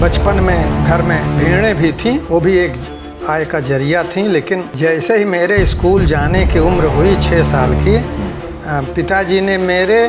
बचपन में घर में भेड़ें भी थीं, वो भी एक आय का जरिया थी। लेकिन जैसे ही मेरे स्कूल जाने की उम्र हुई 6 साल की, पिताजी ने मेरे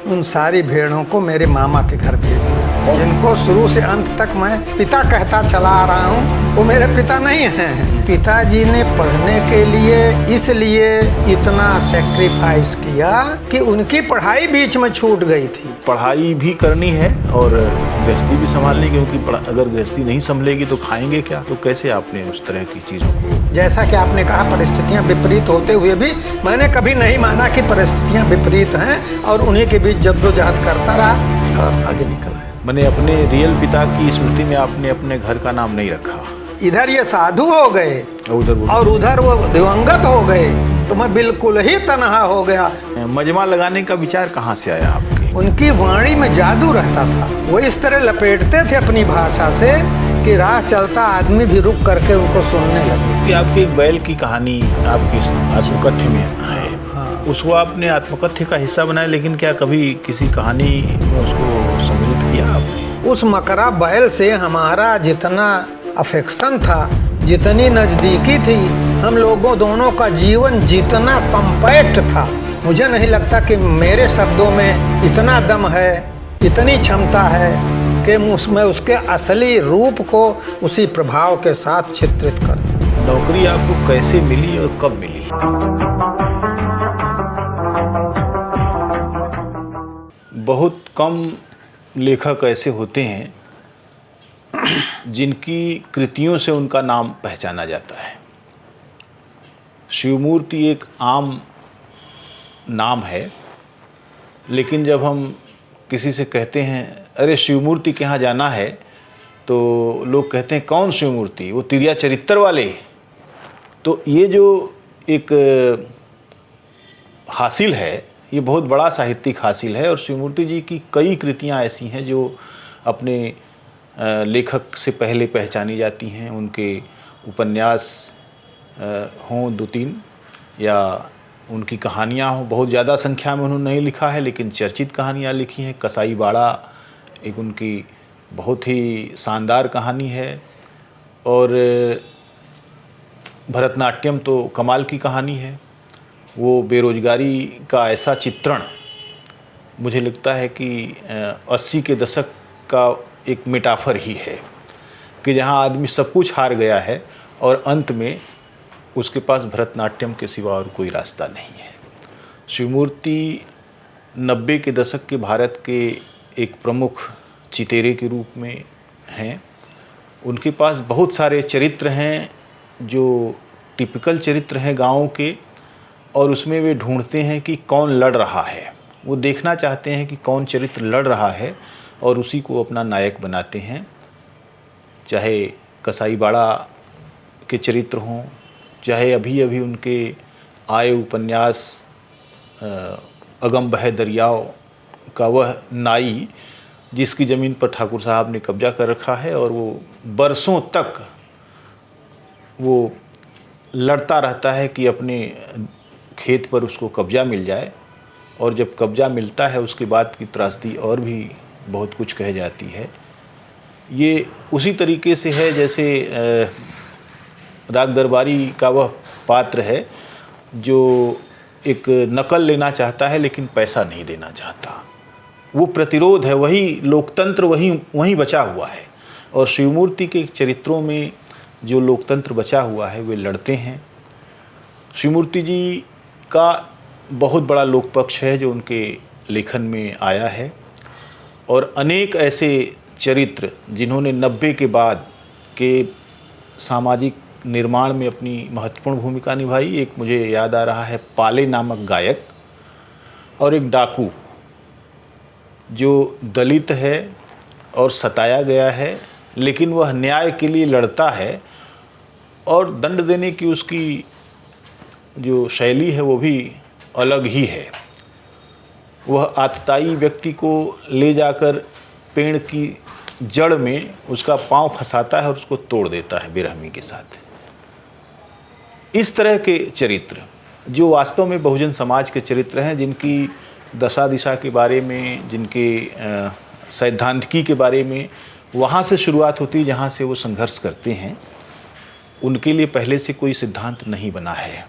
उन सारी भेड़ों को मेरे मामा के घर भेज दिया, जिनको शुरू से अंत तक मैं पिता कहता चला आ रहा हूँ। वो मेरे पिता नहीं हैं। पिताजी ने पढ़ने के लिए इसलिए इतना सेक्रीफाइस किया कि उनकी पढ़ाई बीच में छूट गई थी। पढ़ाई भी करनी है और गृहस्थी भी संभालनी, क्योंकि अगर गृहस्थी नहीं संभलेगी तो खाएंगे क्या। तो कैसे आपने उस तरह की चीज़ों को, जैसा कि आपने कहा, परिस्थितियां विपरीत होते हुए भी मैंने कभी नहीं माना कि परिस्थितियां विपरीत हैं, और उन्हीं के बीच जद्दोजहद करता रहा और आगे निकला है। मैंने अपने रियल पिता की स्मृति में आपने अपने घर का नाम नहीं रखा। इधर ये साधु हो गए और उधर वो दिवंगत हो गए, तो मैं बिल्कुल ही तनहा हो गया। मजमा लगाने का विचार कहाँ से आया आपके? उनकी वाणी में जादू रहता था। वो इस तरह लपेटते थे अपनी भाषा से कि राह चलता आदमी भी रुक करके उनको सुनने लगे। कि आपकी एक बैल की कहानी आपकी आत्मकथ्य में है, उसको आपने आत्मकथ्य का हिस्सा बनाया, लेकिन क्या कभी किसी कहानी में उसको सम्मिलित किया आपने? उस मकरा बैल से हमारा जितना अफेक्शन था, जितनी नज़दीकी थी, हम लोगों दोनों का जीवन जितना कम्पैक्ट था, मुझे नहीं लगता कि मेरे शब्दों में इतना दम है, इतनी क्षमता है कि मैं उसके असली रूप को उसी प्रभाव के साथ चित्रित कर दूं। नौकरी आपको कैसे मिली और कब मिली? बहुत कम लेखक ऐसे होते हैं जिनकी कृतियों से उनका नाम पहचाना जाता है। शिवमूर्ति एक आम नाम है, लेकिन जब हम किसी से कहते हैं अरे शिवमूर्ति के यहाँ जाना है, तो लोग कहते हैं कौन शिवमूर्ति? वो तिरिया चरित्र वाले। तो ये जो एक हासिल है, ये बहुत बड़ा साहित्यिक हासिल है। और शिवमूर्ति जी की कई कृतियाँ ऐसी हैं जो अपने लेखक से पहले पहचानी जाती हैं। उनके उपन्यास हों 2-3 या उनकी कहानियाँ हों, बहुत ज़्यादा संख्या में उन्होंने नहीं लिखा है, लेकिन चर्चित कहानियाँ लिखी हैं। कसाई बाड़ा एक उनकी बहुत ही शानदार कहानी है, और भरतनाट्यम तो कमाल की कहानी है। वो बेरोजगारी का ऐसा चित्रण मुझे लगता है कि 80 के दशक का एक मेटाफर ही है, कि जहाँ आदमी सब कुछ हार गया है और अंत में उसके पास भरतनाट्यम के सिवा और कोई रास्ता नहीं है। शिवमूर्ति 90 के दशक के भारत के एक प्रमुख चितेरे के रूप में हैं। उनके पास बहुत सारे चरित्र हैं जो टिपिकल चरित्र हैं गाँव के, और उसमें वे ढूंढते हैं कि कौन लड़ रहा है। वो देखना चाहते हैं कि कौन चरित्र लड़ रहा है और उसी को अपना नायक बनाते हैं। चाहे कसाई बाड़ा के चरित्र हों, चाहे अभी अभी उनके आए उपन्यास अगम बह दरियाओं का वह नाई, जिसकी ज़मीन पर ठाकुर साहब ने कब्जा कर रखा है, और वो बरसों तक वो लड़ता रहता है कि अपने खेत पर उसको कब्जा मिल जाए, और जब कब्जा मिलता है उसके बाद की त्रासदी और भी बहुत कुछ कह जाती है। ये उसी तरीके से है जैसे राग दरबारी का वह पात्र है जो एक नकल लेना चाहता है लेकिन पैसा नहीं देना चाहता। वो प्रतिरोध है, वही लोकतंत्र वहीं बचा हुआ है। और शिवमूर्ति के चरित्रों में जो लोकतंत्र बचा हुआ है वे लड़ते हैं। शिवमूर्ति जी का बहुत बड़ा लोक पक्ष है जो उनके लेखन में आया है, और अनेक ऐसे चरित्र जिन्होंने 90 के बाद के सामाजिक निर्माण में अपनी महत्वपूर्ण भूमिका निभाई। एक मुझे याद आ रहा है पाले नामक गायक, और एक डाकू जो दलित है और सताया गया है, लेकिन वह न्याय के लिए लड़ता है, और दंड देने की उसकी जो शैली है वो भी अलग ही है। वह आतताई व्यक्ति को ले जाकर पेड़ की जड़ में उसका पांव फंसाता है और उसको तोड़ देता है बेरहमी के साथ। इस तरह के चरित्र जो वास्तव में बहुजन समाज के चरित्र हैं, जिनकी दशा दिशा के बारे में, जिनके सैद्धांतिकी के बारे में वहाँ से शुरुआत होती है जहाँ से वो संघर्ष करते हैं। उनके लिए पहले से कोई सिद्धांत नहीं बना है।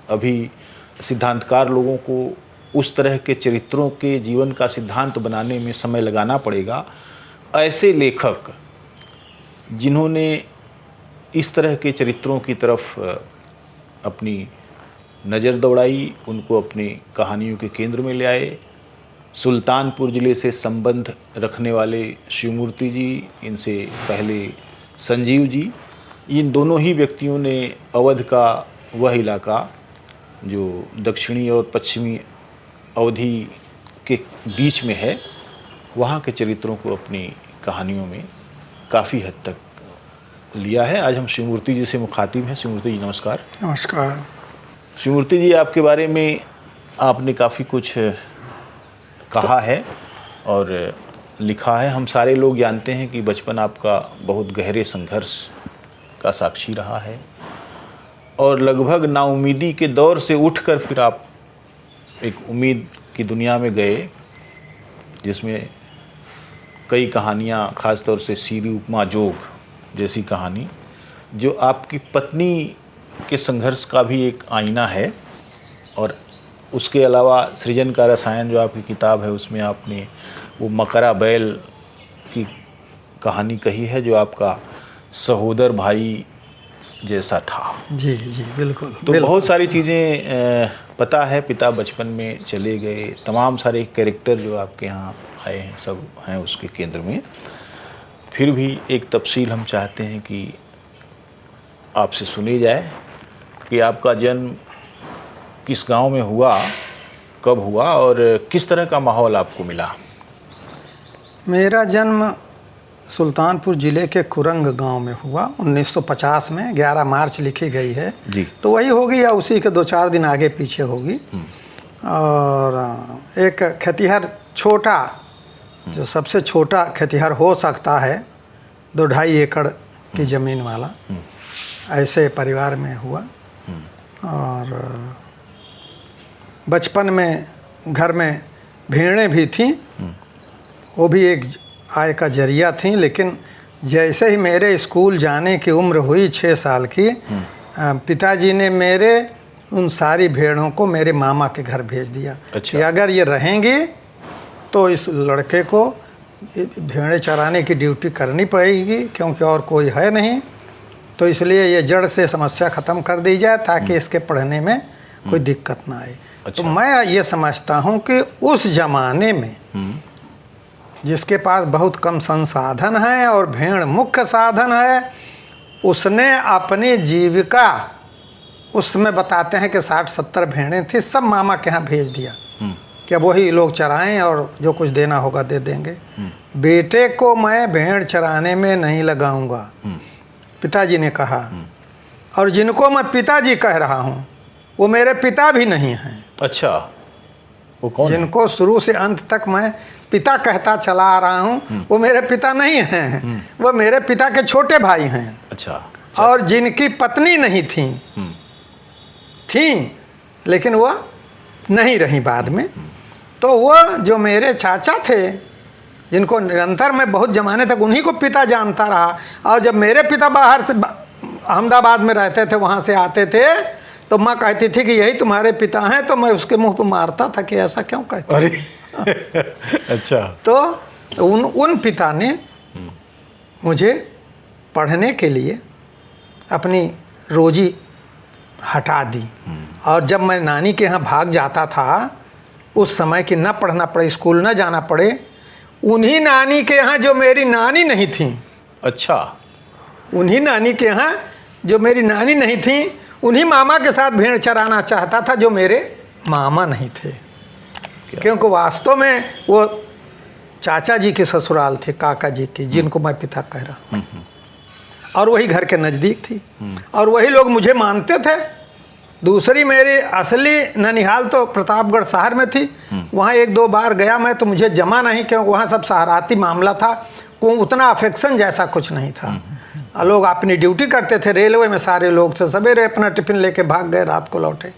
अभी सिद्धांतकार लोगों को उस तरह के चरित्रों के जीवन का सिद्धांत बनाने में समय लगाना पड़ेगा। ऐसे लेखक जिन्होंने इस तरह के चरित्रों की तरफ अपनी नज़र दौड़ाई, उनको अपनी कहानियों के केंद्र में ले आए। सुल्तानपुर ज़िले से संबंध रखने वाले शिवमूर्ति जी, इनसे पहले संजीव जी, इन दोनों ही व्यक्तियों ने अवध का वह इलाका जो दक्षिणी और पश्चिमी अवधि के बीच में है, वहाँ के चरित्रों को अपनी कहानियों में काफ़ी हद तक लिया है। आज हम शिवमूर्ति जी से मुखातिब हैं। शिवमूर्ति जी नमस्कार। नमस्कार। शिवमूर्ति जी, आपके बारे में आपने काफ़ी कुछ कहा है और लिखा है। हम सारे लोग जानते हैं कि बचपन आपका बहुत गहरे संघर्ष का साक्षी रहा है और लगभग नाउमीदी के दौर से उठकर फिर आप एक उम्मीद की दुनिया में गए, जिसमें कई कहानियाँ, ख़ास तौर से सीरी उपमा जोग जैसी कहानी, जो आपकी पत्नी के संघर्ष का भी एक आईना है। और उसके अलावा सृजन का रसायन जो आपकी किताब है, उसमें आपने वो मकरा बैल की कहानी कही है जो आपका सहोदर भाई जैसा था। जी जी बिल्कुल। तो बिल्कुल। बहुत सारी चीज़ें पता है। पिता बचपन में चले गए, तमाम सारे कैरेक्टर जो आपके यहाँ आए हैं सब हैं उसके केंद्र में। फिर भी एक तफसील हम चाहते हैं कि आपसे सुनी जाए कि आपका जन्म किस गांव में हुआ, कब हुआ और किस तरह का माहौल आपको मिला। मेरा जन्म सुल्तानपुर ज़िले के कुरंग गांव में हुआ 1950 में। 11 मार्च लिखी गई है जी। तो वही होगी या उसी के 2-4 दिन आगे पीछे होगी। और एक खेतिहर, छोटा, जो सबसे छोटा खेतिहर हो सकता है, 2-2.5 एकड़ की ज़मीन वाला, ऐसे परिवार में हुआ। और बचपन में घर में भेड़ें भी थीं, वो भी एक आय का जरिया थी। लेकिन जैसे ही मेरे स्कूल जाने की उम्र हुई 6 साल की, पिताजी ने मेरे उन सारी भेड़ों को मेरे मामा के घर भेज दिया। अच्छा। कि अगर ये रहेंगी तो इस लड़के को भेड़ें चराने की ड्यूटी करनी पड़ेगी, क्योंकि और कोई है नहीं। तो इसलिए ये जड़ से समस्या ख़त्म कर दी जाए ताकि इसके पढ़ने में कोई दिक्कत ना आए। अच्छा। तो मैं ये समझता हूँ कि उस ज़माने में जिसके पास बहुत कम संसाधन है और भेड़ मुख्य साधन है, उसने अपनी जीविका, उसमें बताते हैं कि 60-70 भेड़ें थी, सब मामा के यहाँ भेज दिया कि अब वही लोग चराएं और जो कुछ देना होगा दे देंगे। बेटे को मैं भेड़ चराने में नहीं लगाऊंगा, पिताजी ने कहा। और जिनको मैं पिताजी कह रहा हूँ वो मेरे पिता भी नहीं हैं। अच्छा, वो कौन है? जिनको शुरू से अंत तक मैं पिता कहता चला आ रहा हूँ वो मेरे पिता नहीं हैं, वो मेरे पिता के छोटे भाई हैं। अच्छा। और जिनकी पत्नी नहीं थी लेकिन वो नहीं रही बाद में, तो वो जो मेरे चाचा थे, जिनको निरंतर मैं बहुत ज़माने तक उन्हीं को पिता जानता रहा। और जब मेरे पिता बाहर से अहमदाबाद में रहते थे, वहाँ से आते थे, तो माँ कहती थी कि यही तुम्हारे पिता हैं, तो मैं उसके मुंह पर मारता था कि ऐसा क्यों कहते। अरे अच्छा। तो उन पिता ने मुझे पढ़ने के लिए अपनी रोजी हटा दी। और जब मैं नानी के यहाँ भाग जाता था, उस समय कि न पढ़ना पड़े, स्कूल न जाना पड़े, उन्हीं नानी के यहाँ जो मेरी नानी नहीं थी। अच्छा। उन्हीं नानी के यहाँ जो मेरी नानी नहीं थी, उन्हीं मामा के साथ भेड़ चराना चाहता था जो मेरे मामा नहीं थे। क्योंकि वास्तव में वो चाचा जी की ससुराल थे, काका जी की, जिनको मैं पिता कह रहा हूँ। और वही घर के नज़दीक थी और वही लोग मुझे मानते थे। दूसरी मेरी असली ननिहाल तो प्रतापगढ़ शहर में थी। वहाँ 1-2 बार गया मैं, तो मुझे जमा नहीं, क्योंकि वहाँ सब सहाराती मामला था, को उतना अफेक्शन जैसा कुछ नहीं था। लोग अपनी ड्यूटी करते थे, रेलवे में सारे लोग थे, सवेरे अपना टिफ़िन लेके भाग गए, रात को लौटे।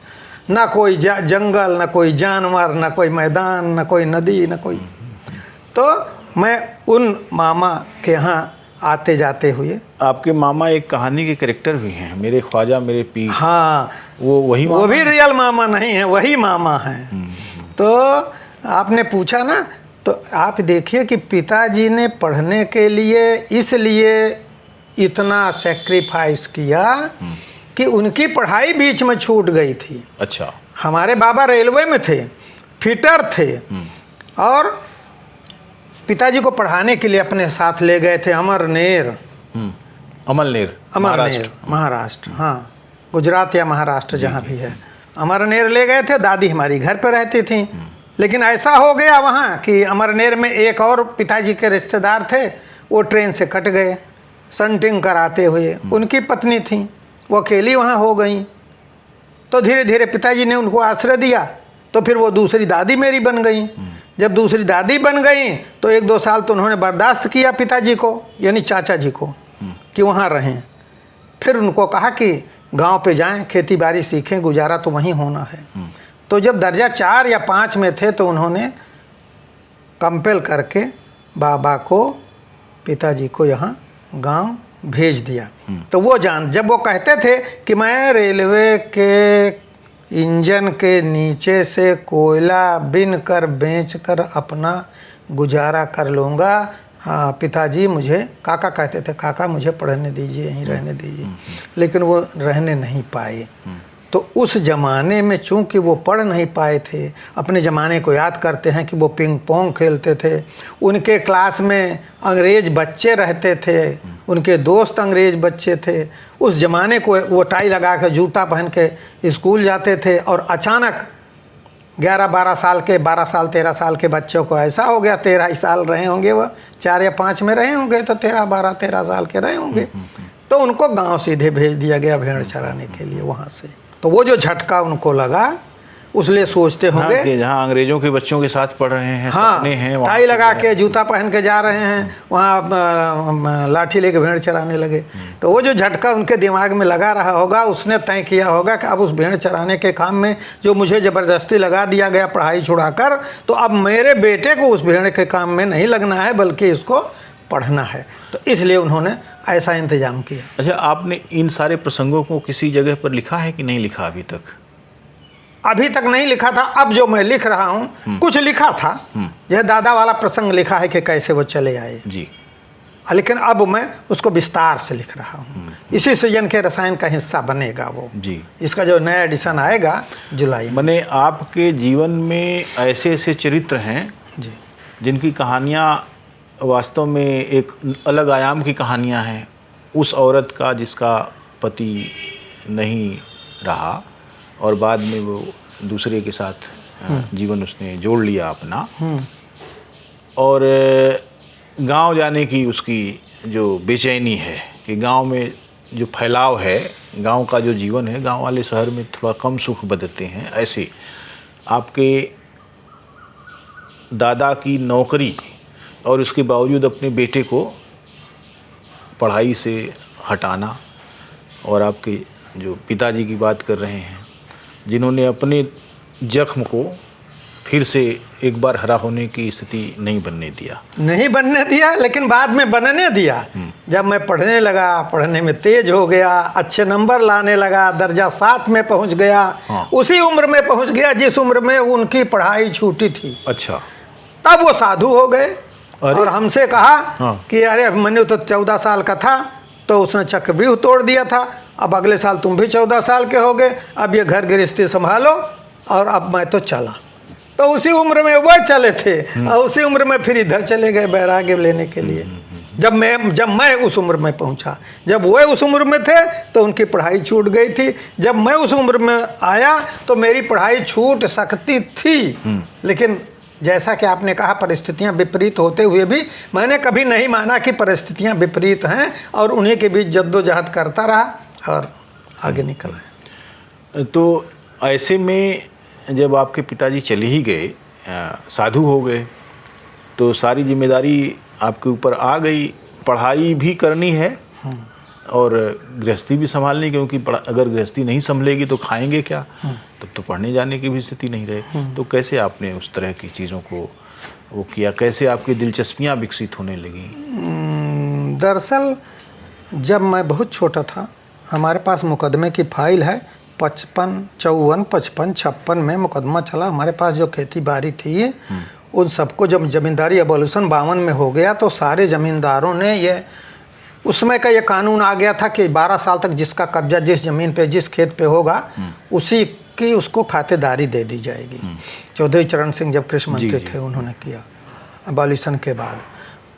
ना कोई जंगल, ना कोई जानवर, ना कोई मैदान, ना कोई नदी, ना कोई। तो मैं उन मामा के यहाँ आते जाते हुए। आपके मामा एक कहानी के कैरेक्टर भी हैं, मेरे ख्वाजा मेरे पीर। हाँ, वही वो भी रियल मामा नहीं है, वही मामा हैं। तो आपने पूछा ना, तो आप देखिए कि पिताजी ने पढ़ने के लिए इसलिए इतना सेक्रीफाइस किया कि उनकी पढ़ाई बीच में छूट गई थी। अच्छा। हमारे बाबा रेलवे में थे, फिटर थे, और पिताजी को पढ़ाने के लिए अपने साथ ले गए थे अमरनेर। अमरनेर महाराष्ट्र, हाँ, गुजरात या महाराष्ट्र जहाँ भी है, अमरनेर ले गए थे। दादी हमारी घर पर रहती थी, लेकिन ऐसा हो गया वहाँ कि अमरनेर में एक और पिताजी के रिश्तेदार थे, वो ट्रेन से कट गए शंटिंग कराते हुए। उनकी पत्नी थी, वो अकेली वहाँ हो गई। तो धीरे धीरे पिताजी ने उनको आश्रय दिया, तो फिर वो दूसरी दादी मेरी बन गई। जब दूसरी दादी बन गई तो 1-2 साल तो उन्होंने बर्दाश्त किया पिताजी को, यानी चाचा जी को, कि वहाँ रहें। फिर उनको कहा कि गांव पे जाएं, खेती बाड़ी सीखें, गुजारा तो वहीं होना है। तो जब दर्जा 4 या 5 में थे तो उन्होंने कंपेल करके बाबा को, पिताजी को यहाँ गांव भेज दिया। तो वो जब वो कहते थे कि मैं रेलवे के इंजन के नीचे से कोयला बिन कर बेच कर अपना गुजारा कर लूँगा, हाँ पिताजी मुझे, काका कहते थे, काका मुझे पढ़ने दीजिए, यहीं रहने दीजिए। लेकिन वो रहने नहीं पाए। तो उस ज़माने में चूँकि वो पढ़ नहीं पाए थे, अपने ज़माने को याद करते हैं कि वो पिंग पोंग खेलते थे, उनके क्लास में अंग्रेज़ बच्चे रहते थे, उनके दोस्त अंग्रेज़ बच्चे थे। उस ज़माने को वो टाई लगा कर जूता पहन के स्कूल जाते थे, और अचानक 11-12 साल के, 12 साल 13 साल के बच्चों को ऐसा हो गया, 13 साल रहे होंगे, वह 4 या 5 में रहे होंगे, तो 13 साल के रहे होंगे। तो उनको गांव सीधे भेज दिया गया भेड़ चराने के लिए वहाँ से। तो वो जो झटका उनको लगा, उसलिए सोचते होंगे, हाँ, कि जहाँ अंग्रेजों के बच्चों के साथ पढ़ रहे हैं, हाँ, सपने हैं, टाई लगा के जूता पहन के जा रहे हैं, वहाँ लाठी लेके भेड़ चराने लगे। तो वो जो झटका उनके दिमाग में लगा रहा होगा, उसने तय किया होगा कि अब उस भेड़ चराने के काम में जो मुझे ज़बरदस्ती लगा दिया गया पढ़ाई छुड़ाकर, तो अब मेरे बेटे को उस भेड़ के काम में नहीं लगना है, बल्कि इसको पढ़ना है। तो इसलिए उन्होंने ऐसा इंतजाम किया। अच्छा, आपने इन सारे प्रसंगों को किसी जगह पर लिखा है कि नहीं लिखा अभी तक? अभी तक नहीं लिखा था, अब जो मैं लिख रहा हूँ कुछ लिखा था। यह दादा वाला प्रसंग लिखा है कि कैसे वो चले आए जी, लेकिन अब मैं उसको विस्तार से लिख रहा हूँ। इसी सीजन के रसायन का हिस्सा बनेगा वो जी। इसका जो नया एडिशन आएगा जुलाई में। मैंने आपके जीवन में ऐसे ऐसे चरित्र हैं जी, जिनकी कहानियाँ वास्तव में एक अलग आयाम की कहानियाँ हैं। उस औरत का जिसका पति नहीं रहा और बाद में वो दूसरे के साथ जीवन उसने जोड़ लिया अपना, और गांव जाने की उसकी जो बेचैनी है कि गांव में जो फैलाव है, गांव का जो जीवन है, गांव वाले शहर में थोड़ा कम सुख बदलते हैं। ऐसे आपके दादा की नौकरी और उसके बावजूद अपने बेटे को पढ़ाई से हटाना, और आपके जो पिताजी की बात कर रहे हैं जिन्होंने अपने जख्म को फिर से एक बार हरा होने की स्थिति नहीं बनने दिया, लेकिन बाद में बनने दिया। जब मैं पढ़ने लगा, पढ़ने में तेज हो गया, अच्छे नंबर लाने लगा, दर्जा 7 में पहुंच गया। हाँ। उसी उम्र में पहुंच गया जिस उम्र में उनकी पढ़ाई छूटी थी। अच्छा। तब वो साधु हो गए और हमसे कहा हाँ। कि अरे मैंने तो 14 साल का था, तो उसने चक्रव्यूह तोड़ दिया था, अब अगले साल तुम भी 14 साल के हो गए, अब ये घर गृहस्थी संभालो, और अब मैं तो चला। तो उसी उम्र में वह चले थे और उसी उम्र में फिर इधर चले गए वैराग्य लेने के लिए। जब मैं उस उम्र में पहुंचा, जब वह उस उम्र में थे तो उनकी पढ़ाई छूट गई थी। जब मैं उस उम्र में आया तो मेरी पढ़ाई छूट सकती थी, लेकिन जैसा कि आपने कहा परिस्थितियां विपरीत होते हुए भी मैंने कभी नहीं माना कि परिस्थितियां विपरीत हैं, और उन्हीं के बीच जद्दोजहद करता रहा और आगे निकल आया। तो ऐसे में जब आपके पिताजी चले ही गए, साधु हो गए, तो सारी जिम्मेदारी आपके ऊपर आ गई। पढ़ाई भी करनी है और गृहस्थी भी संभालनी, क्योंकि अगर गृहस्थी नहीं संभलेगी तो खाएंगे क्या, तब तो पढ़ने जाने की भी स्थिति नहीं रहे। तो कैसे आपने उस तरह की चीज़ों को वो किया? कैसे आपकी दिलचस्पियाँ विकसित होने लगी? दरअसल जब मैं बहुत छोटा था, हमारे पास मुकदमे की फाइल है। 55, 54, 55, 56 में मुकदमा चला। हमारे पास जो खेती बाड़ी थी उन सबको, जब ज़मींदारी एबॉल्यूशन 52 में हो गया तो सारे ज़मींदारों ने ये, उस समय का ये कानून आ गया था कि 12 साल तक जिसका कब्जा जिस ज़मीन पे जिस खेत पे होगा उसी की उसको खातेदारी दे दी जाएगी। चौधरी चरण सिंह जब कृषि मंत्री थे उन्होंने किया एबॉल्यूशन के बाद।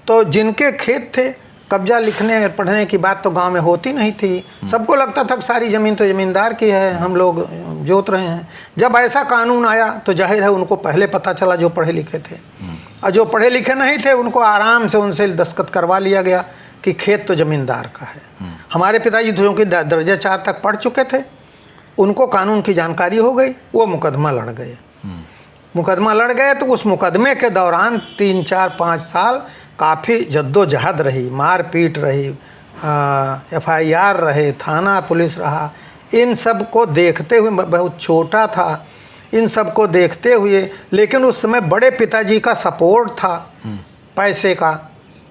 तो जिनके खेत थे, कब्जा लिखने पढ़ने की बात तो गांव में होती नहीं थी। सबको लगता था कि सारी ज़मीन तो ज़मींदार की है, हम लोग जोत रहे हैं। जब ऐसा कानून आया तो जाहिर है उनको पहले पता चला जो पढ़े लिखे थे, और जो पढ़े लिखे नहीं थे उनको आराम से उनसे दस्तखत करवा लिया गया कि खेत तो ज़मींदार का है। हमारे पिताजी जो कि दर्जा 4 तक पढ़ चुके थे, उनको कानून की जानकारी हो गई, वो मुकदमा लड़ गए। मुकदमा लड़ गए तो उस मुकदमे के दौरान 3, 4, 5 साल काफ़ी जद्दोजहद रही, मार पीट रही, FIR रहे, थाना पुलिस रहा। इन सब को देखते हुए, बहुत छोटा था, इन सब को देखते हुए, लेकिन उस समय बड़े पिताजी का सपोर्ट था पैसे का,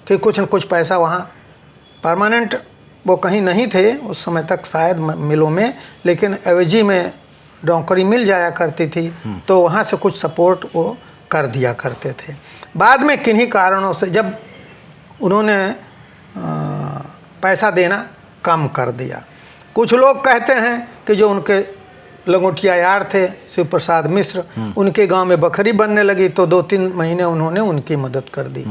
कि कुछ न कुछ पैसा वहाँ परमानेंट वो कहीं नहीं थे उस समय तक शायद मिलों में, लेकिन एवजी में नौकरी मिल जाया करती थी, तो वहाँ से कुछ सपोर्ट वो कर दिया करते थे। बाद में किन्हीं कारणों से जब उन्होंने पैसा देना कम कर दिया। कुछ लोग कहते हैं कि जो उनके लंगोटिया यार थे शिव प्रसाद मिश्र, उनके गांव में बकरी बनने लगी तो 2-3 महीने उन्होंने उनकी मदद कर दी।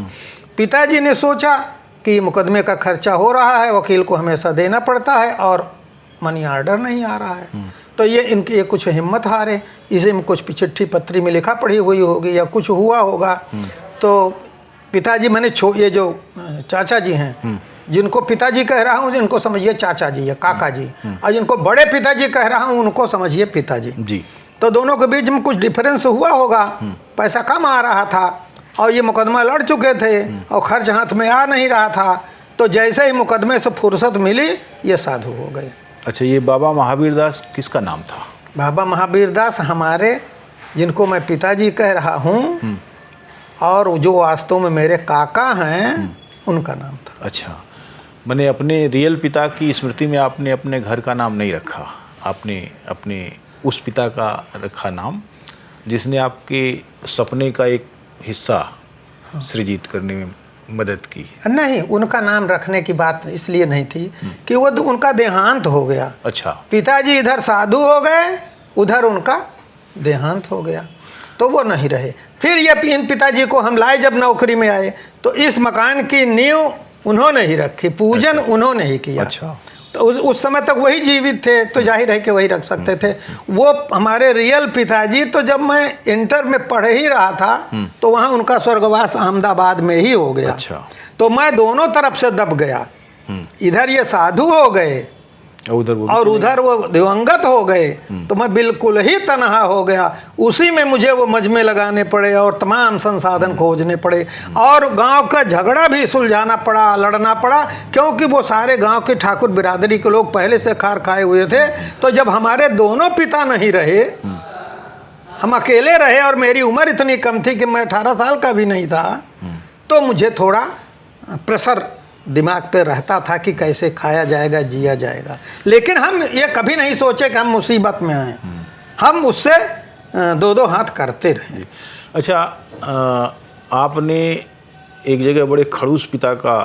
पिताजी ने सोचा कि मुकदमे का खर्चा हो रहा है, वकील को हमेशा देना पड़ता है और मनी ऑर्डर नहीं आ रहा है, तो ये कुछ हिम्मत हारे, इसे में कुछ चिट्ठी पत्री में लिखा पढ़ी हुई होगी या कुछ हुआ होगा। तो पिताजी, मैंने ये जो चाचा जी हैं, जिनको पिताजी कह रहा हूँ जिनको समझिए चाचा जी या काका जी, और जिनको बड़े पिताजी कह रहा हूँ उनको समझिए पिताजी जी। तो दोनों के बीच में कुछ डिफरेंस हुआ होगा, पैसा कम आ रहा था और ये मुकदमा लड़ चुके थे और खर्च हाथ में आ नहीं रहा था। तो जैसे ही मुकदमे से फुर्सत मिली ये साधु हो गए। अच्छा, ये बाबा महावीर दास किसका नाम था? बाबा महावीर दास हमारे, जिनको मैं पिताजी कह रहा हूँ और जो वास्तव में मेरे काका हैं, उनका नाम था। अच्छा, मैंने अपने रियल पिता की स्मृति में आपने अपने घर का नाम नहीं रखा, आपने अपने उस पिता का रखा नाम जिसने आपके सपने का एक हिस्सा सृजित करने में मदद की। नहीं, उनका नाम रखने की बात इसलिए नहीं थी कि वो उनका देहांत हो गया। अच्छा, पिताजी इधर साधु हो गए, उधर उनका देहांत हो गया, तो वो नहीं रहे। फिर ये इन पिताजी को हम लाए, जब नौकरी में आए तो इस मकान की नींव उन्होंने ही रखी, पूजन उन्होंने ही किया। अच्छा, तो उस समय तक वही जीवित थे तो जाहिर है कि वही रख सकते थे। वो हमारे रियल पिताजी, तो जब मैं इंटर में पढ़ ही रहा था तो वहाँ उनका स्वर्गवास अहमदाबाद में ही हो गया। अच्छा, तो मैं दोनों तरफ से दब गया, इधर ये साधु हो गए और उधर वो दिवंगत हो गए, तो मैं बिल्कुल ही तनहा हो गया। उसी में मुझे वो मजमे लगाने पड़े और तमाम संसाधन खोजने पड़े और गांव का झगड़ा भी सुलझाना पड़ा, लड़ना पड़ा, क्योंकि वो सारे गांव के ठाकुर बिरादरी के लोग पहले से खार खाए हुए थे। तो जब हमारे दोनों पिता नहीं रहे, हम अकेले रहे और मेरी उम्र इतनी कम थी कि मैं 18 साल का भी नहीं था, तो मुझे थोड़ा प्रेशर दिमाग पे रहता था कि कैसे खाया जाएगा, जिया जाएगा। लेकिन हम ये कभी नहीं सोचे कि हम मुसीबत में आए, हम उससे 2-2 हाथ करते रहे। अच्छा, आपने एक जगह बड़े खड़ूस पिता का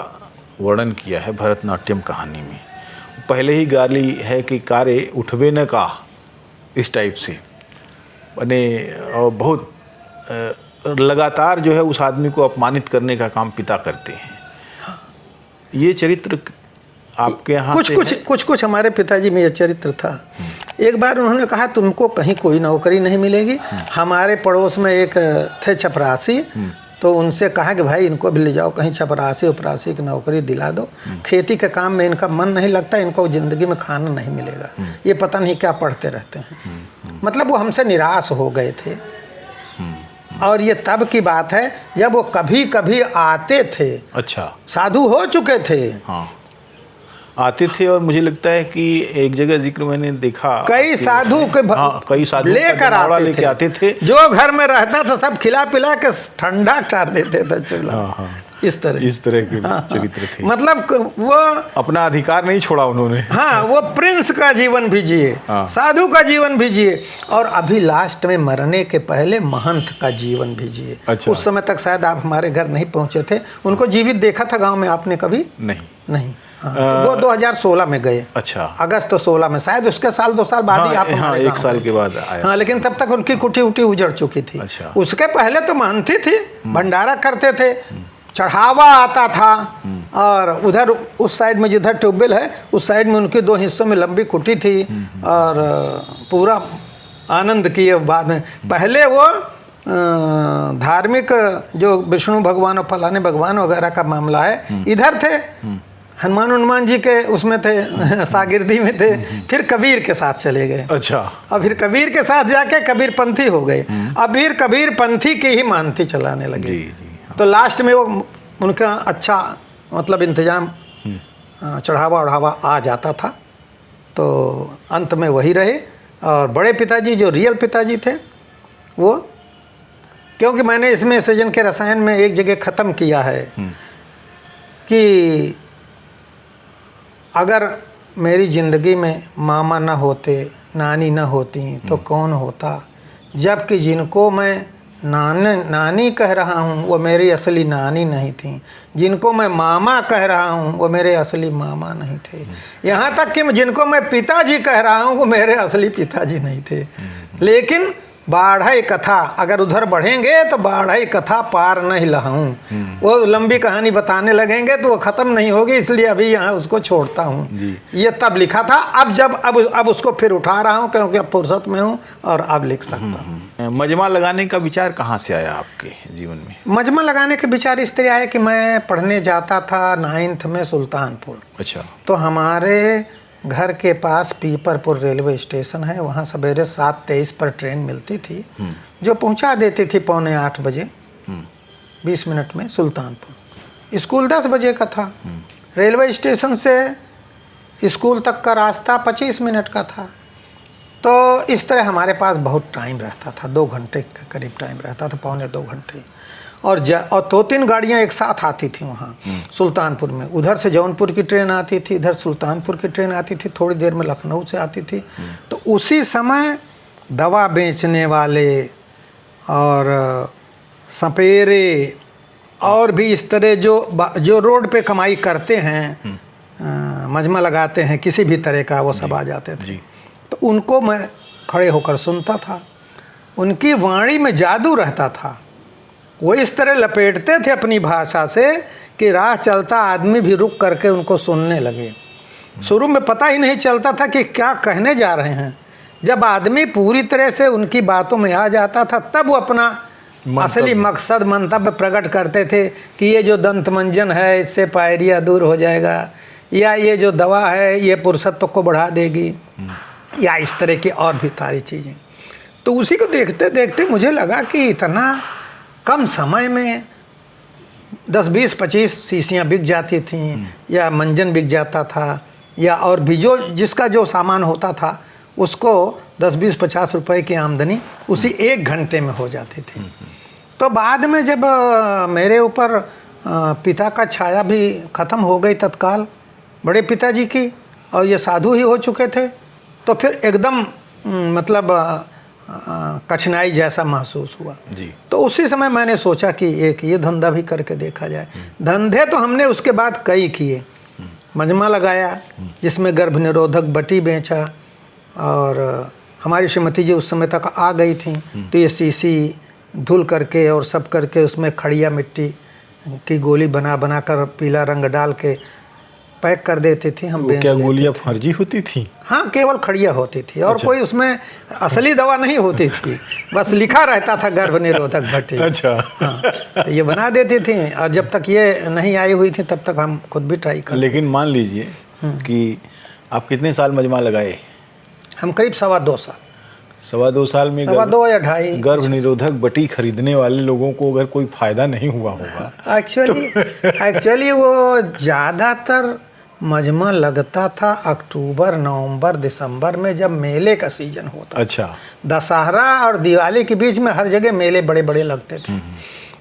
वर्णन किया है भरतनाट्यम कहानी में, पहले ही गाली है कि कारे उठबे न का, इस टाइप से मैंने, और बहुत लगातार जो है उस आदमी को अपमानित करने का काम पिता करते हैं। ये चरित्र आपके यहाँ कुछ हमारे पिताजी में ये चरित्र था। एक बार उन्होंने कहा तुमको कहीं कोई नौकरी नहीं मिलेगी। हमारे पड़ोस में एक थे चपरासी, तो उनसे कहा कि भाई इनको भी ले जाओ कहीं चपरासी उपरासी की नौकरी दिला दो, खेती के काम में इनका मन नहीं लगता, इनको ज़िंदगी में खाना नहीं मिलेगा, ये पता नहीं क्या पढ़ते रहते हैं। मतलब वो हमसे निराश हो गए थे। और ये तब की बात है जब वो कभी कभी आते थे। अच्छा, साधु हो चुके थे। हाँ, आते थे और मुझे लगता है कि एक जगह जिक्र मैंने देखा कई साधु के हाँ, कई साधु लेकर लेके आते थे। जो घर में रहता था सब खिला पिला के ठंडा कर देते थे चूल्हा। हाँ। इस तरह के चरित्र थे। मतलब वो अपना अधिकार नहीं छोड़ा उन्होंने। हाँ, वो प्रिंस का जीवन भी जिए, हाँ। साधु का जीवन भी जिए, और अभी लास्ट में मरने के पहले महंत का जीवन भी जिए। अच्छा। उस समय तक शायद आप हमारे घर नहीं पहुंचे थे, उनको जीवित देखा था गांव में आपने कभी? नहीं। हाँ, तो वो 2016 में गए। अच्छा। अगस्त 16 में, शायद उसके साल 2 साल बाद ही आप हाँ, 1 साल के बाद आया। हाँ, लेकिन तब तक उनकी कुटी उटी उजड़ चुकी थी। अच्छा। उसके पहले तो महंती थी, भंडारा करते थे, चढ़ावा आता था, और उधर उस साइड में जिधर ट्यूबवेल है उस साइड में उनके 2 हिस्सों में लंबी कुटी थी, और पूरा आनंद किए। बाद में पहले वो धार्मिक जो विष्णु भगवान और फलाने भगवान वगैरह का मामला है इधर थे, हनुमान जी के उसमें थे, शागिर्दी में थे, फिर कबीर के साथ चले गए। अच्छा। और फिर कबीर के साथ जाके कबीर पंथी हो गए। अब फिर कबीर पंथी की ही मानती चलाने लगे। जी, हाँ। तो लास्ट में वो उनका अच्छा मतलब इंतजाम, चढ़ावा उढ़ावा आ जाता था, तो अंत में वही रहे। और बड़े पिताजी जो रियल पिताजी थे वो, क्योंकि मैंने इसमें सृजन के रसायन में एक जगह ख़त्म किया है कि अगर मेरी ज़िंदगी में मामा न होते, नानी न होती तो कौन होता, जबकि जिनको मैं नानी कह रहा हूँ वो मेरी असली नानी नहीं थी, जिनको मैं मामा कह रहा हूँ वो मेरे असली मामा नहीं थे, यहाँ तक कि जिनको मैं पिताजी कह रहा हूँ वो मेरे असली पिताजी नहीं थे। लेकिन बाढ़ई कथा, अगर उधर बढ़ेंगे तो बाढ़ई कथा पार नहीं लहाऊं, वो लंबी कहानी बताने लगेंगे तो वो ख़त्म नहीं होगी, इसलिए अभी यहाँ उसको छोड़ता हूँ। ये तब लिखा था, अब उसको फिर उठा रहा हूँ क्योंकि अब फुर्सत में हूँ और अब लिख सकता हूँ। मजमा लगाने का विचार कहाँ से आया आपके जीवन में? मजमा लगाने का विचार इस तरह आया कि मैं पढ़ने जाता था 9th में सुल्तानपुर। अच्छा। तो हमारे घर के पास पीपरपुर रेलवे स्टेशन है, वहाँ सवेरे 7:23 पर ट्रेन मिलती थी जो पहुँचा देती थी 7:45 बजे 20 मिनट में सुल्तानपुर। स्कूल 10 बजे का था, रेलवे स्टेशन से स्कूल तक का रास्ता 25 मिनट का था। तो इस तरह हमारे पास बहुत टाइम रहता था, 2 घंटे का करीब टाइम रहता था, 1.25 घंटे। और 2-3 गाड़ियाँ एक साथ आती थी वहाँ सुल्तानपुर में, उधर से जौनपुर की ट्रेन आती थी, इधर सुल्तानपुर की ट्रेन आती थी, थोड़ी देर में लखनऊ से आती थी। तो उसी समय दवा बेचने वाले और सपेरे और भी इस तरह जो रोड पे कमाई करते हैं, मजमा लगाते हैं किसी भी तरह का, वो सब आ जाते थे। तो उनको मैं खड़े होकर सुनता था, उनकी वाणी में जादू रहता था। वो इस तरह लपेटते थे अपनी भाषा से कि राह चलता आदमी भी रुक करके उनको सुनने लगे। शुरू में पता ही नहीं चलता था कि क्या कहने जा रहे हैं। जब आदमी पूरी तरह से उनकी बातों में आ जाता था तब वो अपना असली मकसद मंतव्य प्रकट करते थे कि ये जो दंत मंजन है इससे पायरिया दूर हो जाएगा, या ये जो दवा है ये पुरुषत्व को बढ़ा देगी, या इस तरह की और भी सारी चीज़ें। तो उसी को देखते देखते मुझे लगा कि इतना कम समय में 10, 20, 25 शीशियाँ बिक जाती थीं, या मंजन बिक जाता था, या और भी जिसका जो सामान होता था उसको 10, 20, 50 रुपए की आमदनी उसी 1 घंटे में हो जाती थी। तो बाद में जब मेरे ऊपर पिता का छाया भी ख़त्म हो गई तत्काल, बड़े पिताजी की, और ये साधु ही हो चुके थे, तो फिर एकदम मतलब कठिनाई जैसा महसूस हुआ जी। तो उसी समय मैंने सोचा कि एक ये धंधा भी करके देखा जाए। धंधे तो हमने उसके बाद कई किए, मजमा लगाया जिसमें गर्भ निरोधक बटी बेचा, और हमारी श्रीमती जी उस समय तक आ गई थी, तो ये सीसी धुल करके और सब करके उसमें खड़िया मिट्टी की गोली बना कर पीला रंग डाल के पैक कर देते थे हम। क्या गोलियां फर्जी होती थी? हाँ, केवल खड़िया होती थी और अच्छा। कोई उसमें असली दवा नहीं होती थी, बस लिखा रहता था गर्भ निरोधक भट्टी। अच्छा। हाँ, तो ये बना देती थी, और जब तक ये नहीं आई हुई थी तब तक हम खुद भी ट्राई कर। लेकिन मान लीजिए कि आप कितने साल मजमा लगाए? हम करीब 2.25 साल। 2.25 साल में 2.25 या 2.5। गर्भ निरोधक बटी खरीदने वाले लोगों को अगर कोई फायदा नहीं हुआ होगा? एक्चुअली वो ज़्यादातर मजमा लगता था अक्टूबर, नवंबर, दिसंबर में, जब मेले का सीजन होता। अच्छा। दशहरा और दिवाली के बीच में हर जगह मेले बड़े बड़े लगते थे।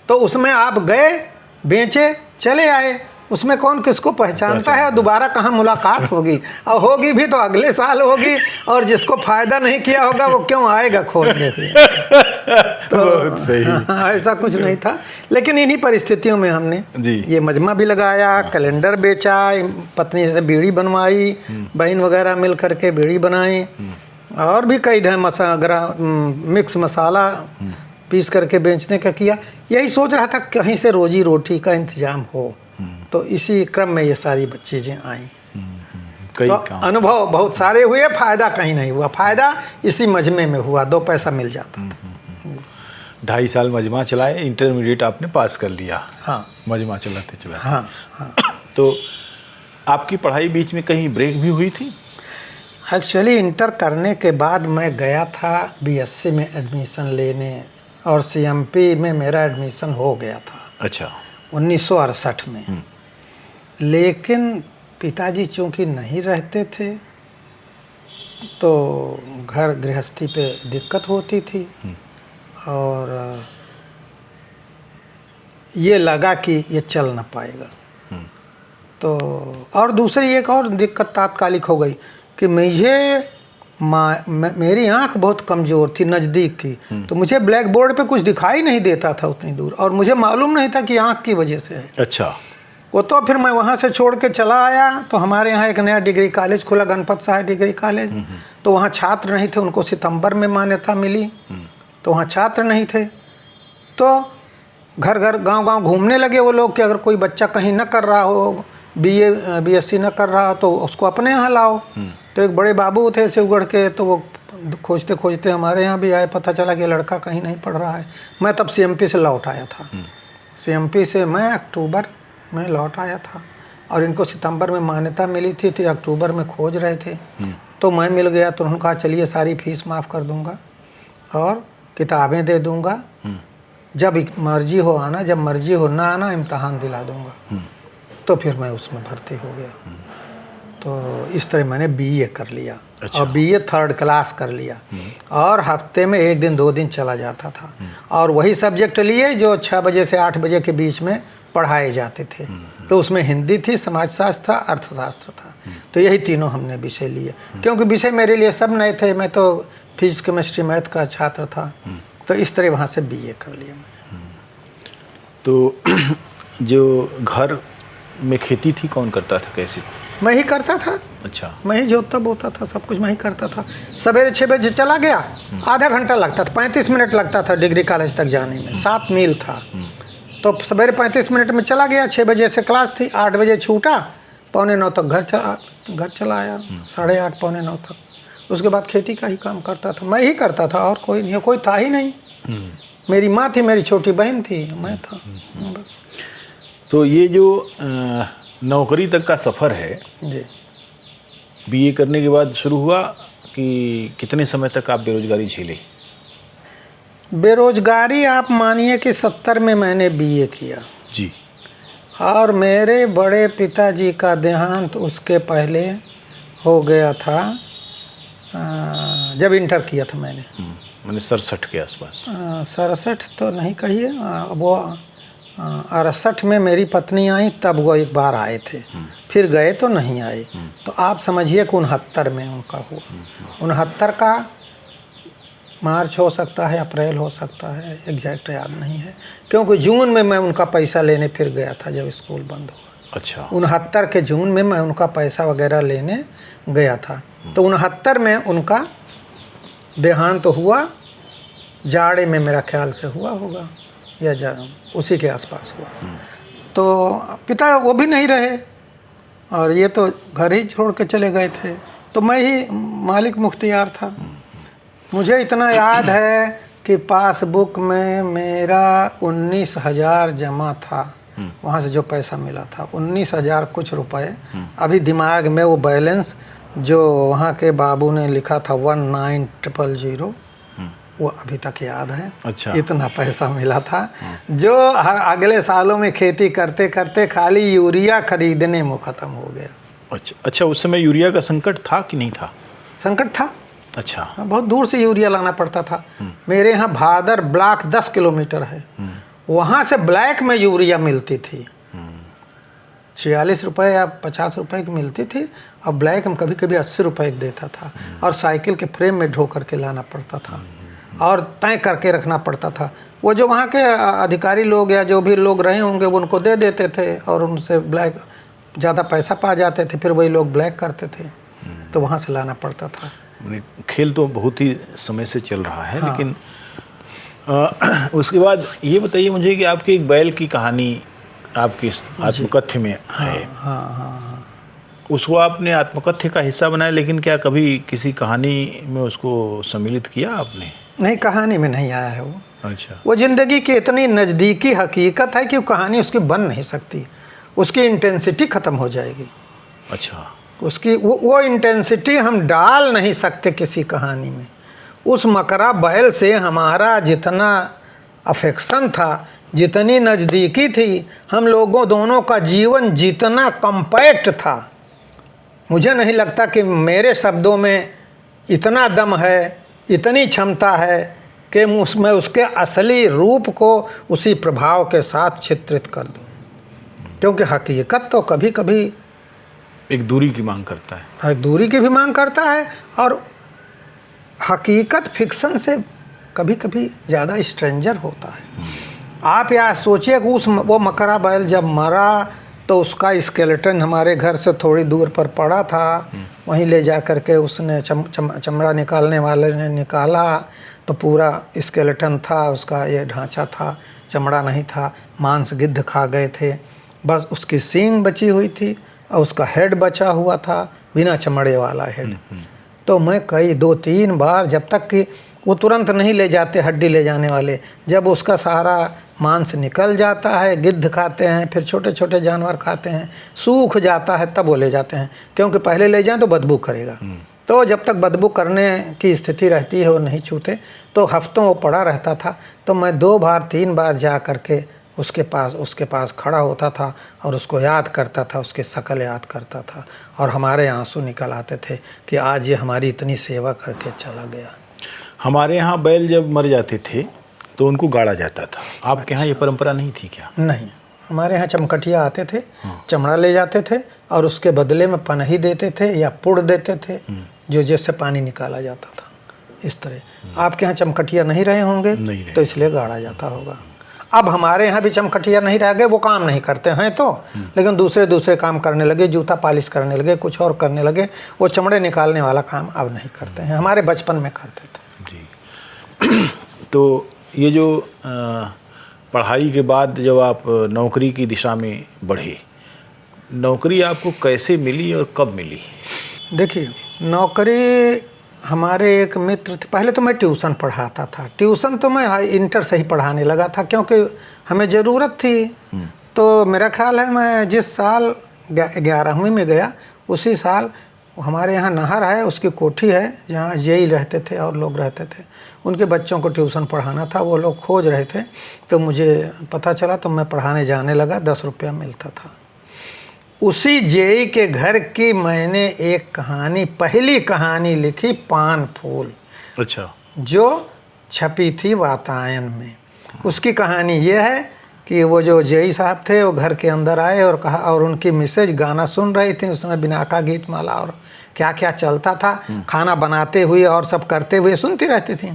तो उसमें आप गए, बेचे, चले आए, उसमें कौन किसको पहचानता है, दोबारा कहाँ मुलाकात होगी, और होगी भी तो अगले साल होगी, और जिसको फायदा नहीं किया होगा वो क्यों आएगा खोजने के लिए। तो बहुत सही। ऐसा कुछ नहीं था, लेकिन इन्हीं परिस्थितियों में हमने जी। ये मजमा भी लगाया, कैलेंडर बेचा, पत्नी से बीड़ी बनवाई, बहन वगैरह मिल करके बीड़ी बनाई, और भी कई ढंग मिक्स मसाला पीस करके बेचने का किया। यही सोच रहा था कहीं से रोजी रोटी का इंतजाम हो, तो इसी क्रम में ये सारी चीज़ें आई। तो अनुभव बहुत सारे हुए, फायदा कहीं नहीं हुआ, फायदा इसी मजमे में हुआ, 2 पैसा मिल जाता था। 2.5 साल मजमा चलाए, इंटरमीडिएट आपने पास कर लिया। हाँ, मजमा चलाते चलाते। हाँ, हाँ। तो आपकी पढ़ाई बीच में कहीं ब्रेक भी हुई थी? एक्चुअली इंटर करने के बाद मैं गया था बीएससी में एडमिशन लेने, और सीएमपी में मेरा एडमिशन हो गया था। अच्छा। 1968 में। लेकिन पिताजी चूँकि नहीं रहते थे, तो घर गृहस्थी पे दिक्कत होती थी, और ये लगा कि ये चल ना पाएगा। तो और दूसरी एक और दिक्कत तात्कालिक हो गई कि मेरी आंख बहुत कमज़ोर थी नज़दीक की, तो मुझे ब्लैक बोर्ड पे कुछ दिखाई नहीं देता था उतनी दूर, और मुझे मालूम नहीं था कि आंख की वजह से है। अच्छा। वो तो फिर मैं वहाँ से छोड़ के चला आया, तो हमारे यहाँ एक नया डिग्री कॉलेज खुला, गणपत साहब डिग्री कॉलेज। तो वहाँ छात्र नहीं थे, उनको सितंबर में मान्यता मिली, तो वहाँ छात्र नहीं थे। तो घर घर गांव-गांव घूमने लगे वो लोग कि अगर कोई बच्चा कहीं न कर रहा हो, बीएससी न कर रहा हो, तो उसको अपने यहाँ लाओ। तो एक बड़े बाबू थे शिवगढ़ के, तो वो खोजते खोजते हमारे यहाँ भी आए, पता चला कि लड़का कहीं नहीं पढ़ रहा है। मैं तब सीएमपी से लौट आया था। सीएमपी से मैं अक्टूबर में लौट आया था, और इनको सितंबर में मान्यता मिली थी, तो अक्टूबर में खोज रहे थे। तो मैं मिल गया, तो उन्होंने कहा चलिए सारी फीस माफ़ कर दूंगा और किताबें दे दूंगा, जब मर्जी हो आना, जब मर्जी हो ना आना, इम्तहान दिला दूंगा। तो फिर मैं उसमें भर्ती हो गया। तो इस तरह मैंने बीए कर लिया। अच्छा। और बीए 3rd क्लास कर लिया, और हफ्ते में 1 दिन 2 दिन चला जाता था, और वही सब्जेक्ट लिए जो 6 बजे से 8 बजे के बीच में पढ़ाए जाते थे। तो उसमें हिंदी थी, समाजशास्त्र था, अर्थशास्त्र था। तो यही तीनों हमने विषय लिए, क्योंकि विषय मेरे लिए सब नए थे। मैं तो फिजिक्स, केमिस्ट्री, मैथ का छात्र था। तो इस तरह वहाँ से बीए कर लिया मैं। तो जो घर में खेती थी कौन करता था, कैसे? मैं ही करता था। अच्छा। मैं ही जोतता बोता था, सब कुछ मैं ही करता था। सवेरे 6 बजे चला गया, आधा घंटा लगता था, 35 मिनट लगता था डिग्री कॉलेज तक जाने में, 7 मील था। तो सवेरे 35 मिनट में चला गया, 6 बजे से क्लास थी, 8 बजे छूटा, 8:45 तक घर चला आया, 8:30 8:45 तक। उसके बाद खेती का ही काम करता था, मैं ही करता था, और कोई नहीं, कोई था ही नहीं। मेरी माँ थी, मेरी छोटी बहन थी, मैं था बस। तो ये जो नौकरी तक का सफ़र है जी, बीए करने के बाद शुरू हुआ कि कितने समय तक आप बेरोजगारी झेले? बेरोजगारी आप मानिए कि 70 में मैंने बीए किया जी, और मेरे बड़े पिताजी का देहांत उसके पहले हो गया था, जब इंटर किया था मैंने। मैंने 67 के आसपास। 67 तो नहीं कहिए, वो 68 में मेरी पत्नी आई, तब वो एक बार आए थे, फिर गए तो नहीं आए। तो आप समझिए कि 69 में उनका हुआ। 69 का मार्च हो सकता है, अप्रैल हो सकता है, एग्जैक्ट याद नहीं है, क्योंकि जून में मैं उनका पैसा लेने फिर गया था जब स्कूल बंद हुआ। अच्छा। 69 के जून में मैं उनका पैसा वगैरह लेने गया था। तो 69 में उनका देहांत हुआ, जाड़े में मेरा ख्याल से हुआ होगा, या उसी के आसपास हुआ। तो पिता वो भी नहीं रहे, और ये तो घर ही छोड़ के चले गए थे, तो मैं ही मालिक मुख्तियार था। मुझे इतना याद है कि पासबुक में मेरा 19,000 जमा था, वहाँ से जो पैसा मिला था 19,000 कुछ रुपए। अभी दिमाग में वो बैलेंस जो वहाँ के बाबू ने लिखा था 19,000, वो अभी तक याद है। अच्छा। इतना पैसा मिला था, जो हर अगले सालों में खेती करते करते खाली यूरिया खरीदने में ख़त्म हो गया। अच्छा अच्छा, उस समय यूरिया का संकट था कि नहीं था? संकट था। अच्छा। हाँ, बहुत दूर से यूरिया लाना पड़ता था। मेरे यहाँ भादर ब्लॉक 10 किलोमीटर है, वहाँ से ब्लैक में यूरिया मिलती थी। 46 रुपये या 50 रुपये की मिलती थी, और ब्लैक में कभी कभी 80 रुपये की देता था, और साइकिल के फ्रेम में ढो करके लाना पड़ता था और तय करके रखना पड़ता था। वो जो वहाँ के अधिकारी लोग या जो भी लोग रहे होंगे वो उनको दे देते थे, और उनसे ब्लैक ज़्यादा पैसा पा जाते थे, फिर वही लोग ब्लैक करते थे, तो वहाँ से लाना पड़ता था। खेल तो बहुत ही समय से चल रहा है। हाँ। लेकिन उसके बाद ये बताइए मुझे कि आपकी एक बैल की कहानी आपकी आत्मकथ्य में है। हाँ। उसको आपने आत्मकथ्य का हिस्सा बनाया, लेकिन क्या कभी किसी कहानी में उसको सम्मिलित किया आपने? नहीं, कहानी में नहीं आया है वो। अच्छा। वो ज़िंदगी की इतनी नज़दीकी हकीकत है कि वो कहानी उसकी बन नहीं सकती, उसकी इंटेंसिटी ख़त्म हो जाएगी। अच्छा। उसकी वो इंटेंसिटी हम डाल नहीं सकते किसी कहानी में। उस मकरा बैल से हमारा जितना अफेक्शन था, जितनी नज़दीकी थी, हम लोगों दोनों का जीवन जितना कम्पैक्ट था, मुझे नहीं लगता कि मेरे शब्दों में इतना दम है, इतनी क्षमता है कि उसमें उसके असली रूप को उसी प्रभाव के साथ चित्रित कर दूं। क्योंकि हकीकत तो कभी कभी एक दूरी की मांग करता है, दूरी की भी मांग करता है, और हकीकत फिक्शन से कभी कभी ज़्यादा स्ट्रेंजर होता है। आप यह सोचिए कि वो मकरा बैल जब मरा तो उसका स्केलेटन हमारे घर से थोड़ी दूर पर पड़ा था, वहीं ले जा कर के उसने चमड़ा निकालने वाले ने निकाला तो पूरा स्केलेटन था, उसका ये ढांचा था, चमड़ा नहीं था, मांस गिद्ध खा गए थे, बस उसकी सींग बची हुई थी और उसका हेड बचा हुआ था, बिना चमड़े वाला हेड। तो मैं कई 2-3 बार, जब तक कि वो तुरंत नहीं ले जाते हड्डी ले जाने वाले, जब उसका सारा मांस निकल जाता है, गिद्ध खाते हैं, फिर छोटे छोटे जानवर खाते हैं, सूख जाता है, तब वो ले जाते हैं, क्योंकि पहले ले जाएं तो बदबू करेगा। तो जब तक बदबू करने की स्थिति रहती है वो नहीं छूते, तो हफ्तों वो पड़ा रहता था। तो मैं 2-3 बार जा करके उसके पास खड़ा होता था और उसको याद करता था, उसकी शक्ल याद करता था, और हमारे आंसू निकल आते थे कि आज ये हमारी इतनी सेवा करके चला गया। हमारे यहाँ बैल जब मर जाते थे तो उनको गाड़ा जाता था, आपके यहाँ ये परंपरा नहीं थी क्या? नहीं, हमारे यहाँ चमकटिया आते थे, चमड़ा ले जाते थे और उसके बदले में पनही देते थे या पुड़ देते थे, जो जिससे पानी निकाला जाता था। इस तरह आपके यहाँ चमकटिया नहीं रहे होंगे, तो इसलिए गाड़ा जाता होगा। अब हमारे यहाँ भी चमकटिया नहीं रह गए, वो काम नहीं करते हैं तो, लेकिन दूसरे काम करने लगे, जूता पालिश करने लगे, कुछ और करने लगे, वो चमड़े निकालने वाला काम अब नहीं करते हैं, हमारे बचपन में करते थे जी। तो ये जो पढ़ाई के बाद जब आप नौकरी की दिशा में बढ़े, नौकरी आपको कैसे मिली और कब मिली? देखिए, नौकरी हमारे एक मित्र थे, पहले तो मैं ट्यूशन पढ़ाता था। ट्यूशन तो मैं इंटर से ही पढ़ाने लगा था, क्योंकि हमें ज़रूरत थी। तो मेरा ख्याल है मैं जिस साल 11वीं में गया, उसी साल हमारे यहाँ नहर है, उसकी कोठी है जहाँ जेई रहते थे और लोग रहते थे, उनके बच्चों को ट्यूशन पढ़ाना था, वो लोग खोज रहे थे, तो मुझे पता चला, तो मैं पढ़ाने जाने लगा, 10 रुपया मिलता था। उसी जेई के घर की मैंने एक कहानी, पहली कहानी लिखी, पान फूल। अच्छा। जो छपी थी वातायन में। उसकी कहानी ये है कि वो जो जेई साहब थे, वो घर के अंदर आए और कहा, और उनकी मिसेज गाना सुन रही थी, उसमें बिनाका गीत माला और क्या क्या चलता था, खाना बनाते हुए और सब करते हुए सुनती रहती थी।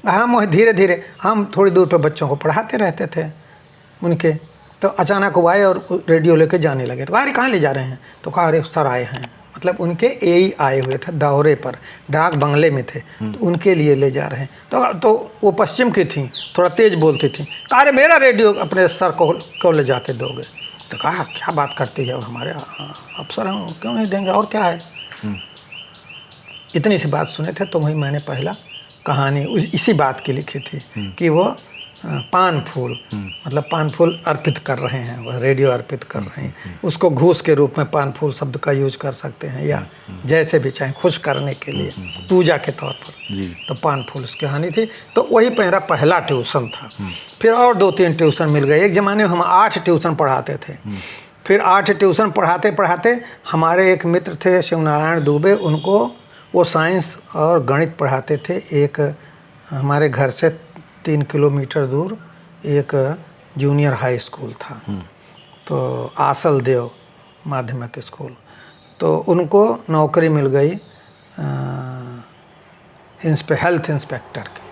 हम धीरे धीरे हम थोड़ी दूर पे बच्चों को पढ़ाते रहते थे उनके। तो अचानक वो आए और रेडियो लेके जाने लगे। तो अरे कहाँ ले जा रहे हैं? तो कहा अरे सर आए हैं, मतलब उनके एई आए हुए थे, दौरे पर, डाक बंगले में थे, तो उनके लिए ले जा रहे हैं। तो वो पश्चिम की थी, थोड़ा तेज़ बोलती थी। कहा अरे मेरा रेडियो अपने सर को ले जाके दोगे? तो कहा क्या बात करती है, हमारे अफसर हैं, क्यों नहीं देंगे, और क्या है। इतनी सी बात सुने थे, तो वही मैंने पहला कहानी इसी बात की लिखी थी कि वो पान फूल, मतलब पान फूल अर्पित कर रहे हैं, वह रेडियो अर्पित कर रहे हैं। उसको घूस के रूप में पान फूल शब्द का यूज कर सकते हैं, या जैसे भी चाहें, खुश करने के लिए, पूजा के तौर पर। तो पान फूल उसकी कहानी थी। तो वही मेरा पहला ट्यूशन था। फिर और 2-3 ट्यूशन मिल गए। एक ज़माने में हम 8 ट्यूशन पढ़ाते थे। फिर 8 ट्यूशन पढ़ाते पढ़ाते हमारे एक मित्र थे शिवनारायण दुबे, उनको वो साइंस और गणित पढ़ाते थे। एक हमारे घर से 3 किलोमीटर दूर एक जूनियर हाई स्कूल था, तो आसल देव माध्यमिक स्कूल, तो उनको नौकरी मिल गई हेल्थ इंस्पेक्टर की।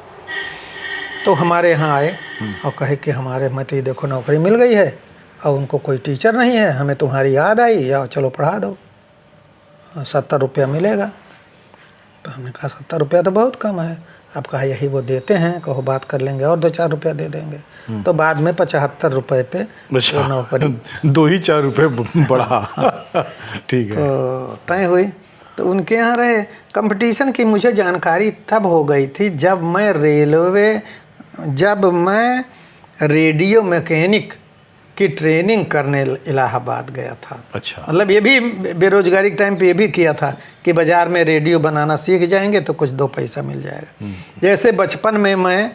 तो हमारे यहाँ आए और कहे कि हमारे मत ही देखो नौकरी मिल गई है और उनको कोई टीचर नहीं है, हमें तुम्हारी याद आई, या चलो पढ़ा दो, 70 रुपया मिलेगा। तो हमने कहा 70 रुपया तो बहुत कम है। अब कहा यही वो देते हैं, कहो बात कर लेंगे और 2-4 रुपया दे देंगे। तो बाद में 75 रुपये पे वो नौकरी 2-4 रुपये बढ़ा। ठीक है। तो तय हुई। तो उनके यहाँ रहे। कंपटीशन की मुझे जानकारी तब हो गई थी जब मैं रेडियो मैकेनिक की ट्रेनिंग करने इलाहाबाद गया था। अच्छा। मतलब ये भी बेरोजगारी के टाइम पे ये भी किया था कि बाज़ार में रेडियो बनाना सीख जाएंगे तो कुछ 2 पैसा मिल जाएगा। जैसे बचपन में मैं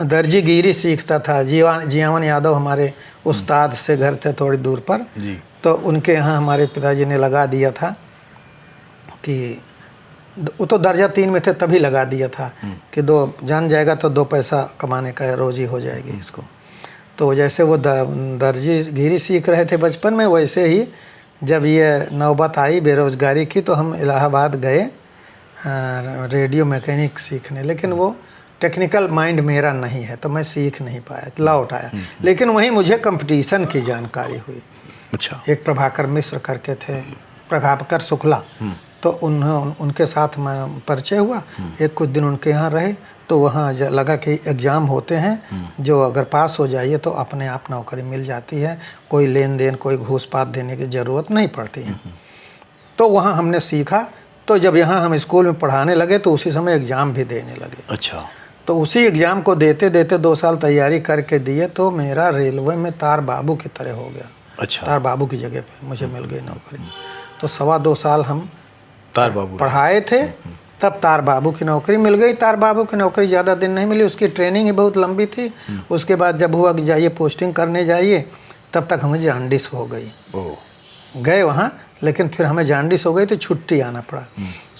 दर्जीगिरी सीखता था, जियावन यादव हमारे उस्ताद से घर थे थोड़ी दूर पर जी। तो उनके यहाँ हमारे पिताजी ने लगा दिया था कि वो तो दर्जा 3 में थे तभी लगा दिया था कि 2 जान जाएगा तो 2 पैसा कमाने का रोजी हो जाएगी इसको। तो जैसे वो दर्जीगिरी सीख रहे थे बचपन में, वैसे ही जब ये नौबत आई बेरोज़गारी की तो हम इलाहाबाद गए रेडियो मैकेनिक सीखने। लेकिन वो टेक्निकल माइंड मेरा नहीं है तो मैं सीख नहीं पाया, लौट आया। लेकिन वहीं मुझे कंपटीशन की जानकारी हुई। अच्छा। एक प्रभाकर मिश्र करके थे, प्रभाकर शुक्ला, तो उनके साथ मैं परिचय हुआ। एक कुछ दिन उनके यहाँ रहे तो वहाँ लगा कि एग्ज़ाम होते हैं जो अगर पास हो जाइए तो अपने आप नौकरी मिल जाती है, कोई लेन देन कोई घूस पात देने की ज़रूरत नहीं पड़ती है। तो वहाँ हमने सीखा। तो जब यहाँ हम स्कूल में पढ़ाने लगे तो उसी समय एग्ज़ाम भी देने लगे। अच्छा। तो उसी एग्ज़ाम को देते देते 2 साल तैयारी करके दिए तो मेरा रेलवे में तार बाबू की तरह हो गया। अच्छा। तार बाबू की जगह पे मुझे मिल गई नौकरी। तो 2.25 साल हम तार बाबू पढ़ाए थे, तब तार बाबू की नौकरी मिल गई। तार बाबू की नौकरी ज़्यादा दिन नहीं मिली, उसकी ट्रेनिंग ही बहुत लंबी थी। उसके बाद जब हुआ कि जाइए पोस्टिंग करने जाइए, तब तक हमें जांडिस हो गई। गए वहाँ, लेकिन फिर हमें जांडिस हो गई तो छुट्टी आना पड़ा।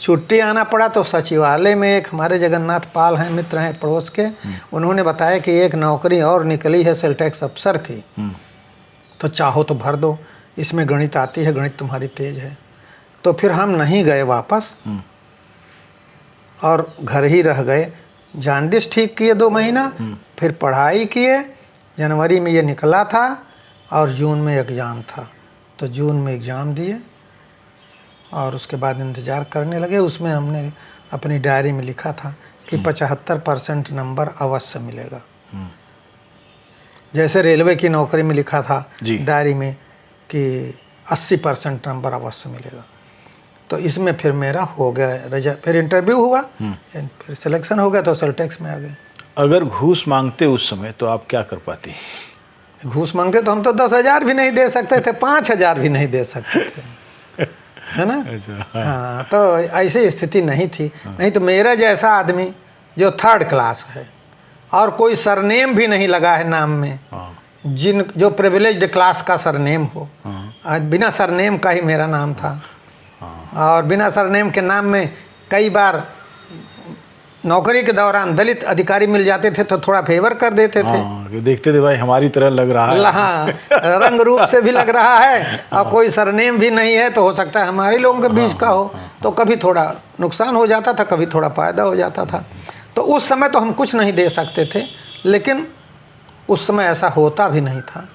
छुट्टी आना पड़ा तो सचिवालय में एक हमारे जगन्नाथ पाल हैं, मित्र हैं पड़ोस के, उन्होंने बताया कि एक नौकरी और निकली है सेल टैक्स अफसर की, तो चाहो तो भर दो, इसमें गणित आती है, गणित तुम्हारी तेज है। तो फिर हम नहीं गए वापस और घर ही रह गए। जांडिस ठीक किए 2 महीना, फिर पढ़ाई किए। जनवरी में ये निकला था और जून में एग्ज़ाम था, तो जून में एग्ज़ाम दिए और उसके बाद इंतज़ार करने लगे। उसमें हमने अपनी डायरी में लिखा था कि 75% नंबर अवश्य मिलेगा। जैसे रेलवे की नौकरी में लिखा था डायरी में कि 80% नंबर अवश्य मिलेगा। तो इसमें फिर मेरा हो गया, फिर इंटरव्यू हुआ, फिर सिलेक्शन हो गया तो सेल टैक्स में आ गए। अगर घूस मांगते उस समय तो आप क्या कर पाते? घूस मांगते तो हम तो 10,000 भी नहीं दे सकते थे, 5,000 भी नहीं दे सकते थे, है ना। अच्छा। हाँ, तो ऐसी स्थिति नहीं थी। नहीं तो मेरा जैसा आदमी जो 3rd क्लास है और कोई सरनेम भी नहीं लगा है नाम में, जो प्रिविलेज्ड क्लास का सरनेम हो, बिना सरनेम का ही मेरा नाम था। और बिना सरनेम के नाम में कई बार नौकरी के दौरान दलित अधिकारी मिल जाते थे तो थोड़ा फेवर कर देते थे। देखते थे भाई हमारी तरह लग रहा है। हाँ, रंग रूप से भी लग रहा है और कोई सरनेम भी नहीं है तो हो सकता है हमारे लोगों के बीच का हो। तो कभी थोड़ा नुकसान हो जाता था, कभी थोड़ा फ़ायदा हो जाता था। तो उस समय तो हम कुछ नहीं दे सकते थे, लेकिन उस समय ऐसा होता भी नहीं था।